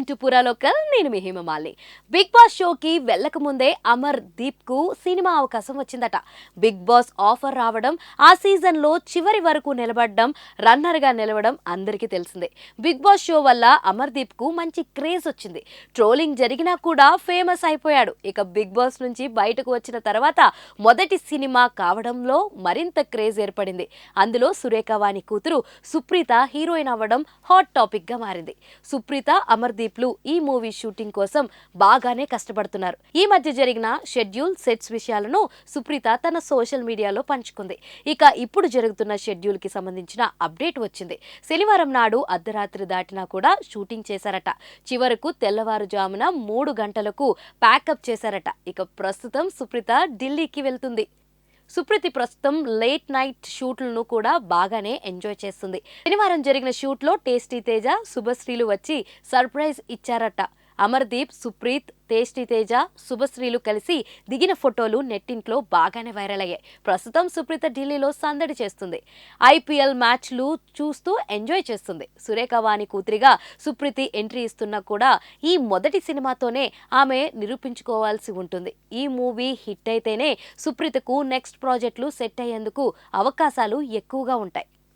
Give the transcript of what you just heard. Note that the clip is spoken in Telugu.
Welcome to పురాలోకల్. నేను మీ హేమమాలిని. బిగ్ బాస్ షోకి వెళ్ళక ముందే అమర్ దీప్ కు సినిమా అవకాశం వచ్చిందట. బిగ్ బాస్ ఆఫర్ రావడం, ఆ సీజన్ లో చివరి వరకు నిలబడడం, రన్నర్ గా నిలవడం అందరికీ తెలిసిందే. బిగ్ బాస్ షో వల్ల అమర్ దీప్ కు మంచి క్రేజ్ వచ్చింది. ట్రోలింగ్ జరిగినా కూడా ఫేమస్ అయిపోయాడు. ఇక బిగ్ బాస్ నుంచి బయటకు వచ్చిన తర్వాత మొదటి సినిమా కావడంలో మరింత క్రేజ్ ఏర్పడింది. అందులో సురేఖ వాణి కూతురు సుప్రీత హీరోయిన్ అవ్వడం హాట్ టాపిక్ గా మారింది. సుప్రీత, అమర్దీప్ లు ఈ మూవీ షూటింగ్ కోసం బాగానే కష్టపడుతున్నారు. ఈ మధ్య జరిగిన షెడ్యూల్, సెట్స్ విషయాలను సుప్రీత తన సోషల్ మీడియాలో పంచుకుంది. ఇక ఇప్పుడు జరుగుతున్న షెడ్యూల్ కి సంబంధించిన అప్డేట్ వచ్చింది. శనివారం నాడు అర్ధరాత్రి దాటినా కూడా షూటింగ్ చేశారట. చివరకు తెల్లవారుజామున 3 గంటలకు ప్యాకప్ చేశారట. ఇక ప్రస్తుతం సుప్రీత ఢిల్లీకి వెళ్తుంది. సుప్రీతి ప్రస్తుతం లేట్ నైట్ షూట్లను కూడా బాగానే ఎంజాయ్ చేస్తుంది. శనివారం జరిగిన షూట్ లో టేస్టీ తేజ, శుభశ్రీలు వచ్చి సర్ప్రైజ్ ఇచ్చారట. అమర్దీప్, సుప్రీత్, టేస్టీ తేజ, శుభశ్రీలు కలిసి దిగిన ఫోటోలు నెట్టింట్లో బాగానే వైరల్ అయ్యాయి. ప్రస్తుతం సుప్రీత ఢిల్లీలో సందడి చేస్తుంది. ఐపీఎల్ మ్యాచ్లు చూస్తూ ఎంజాయ్ చేస్తుంది. సురేఖ వాణి కూతురిగా సుప్రీతి ఎంట్రీ ఇస్తున్నా కూడా ఈ మొదటి సినిమాతోనే ఆమె నిరూపించుకోవాల్సి ఉంటుంది. ఈ మూవీ హిట్ అయితేనే సుప్రీతకు నెక్స్ట్ ప్రాజెక్టులు సెట్ అయ్యేందుకు అవకాశాలు ఎక్కువగా ఉంటాయి.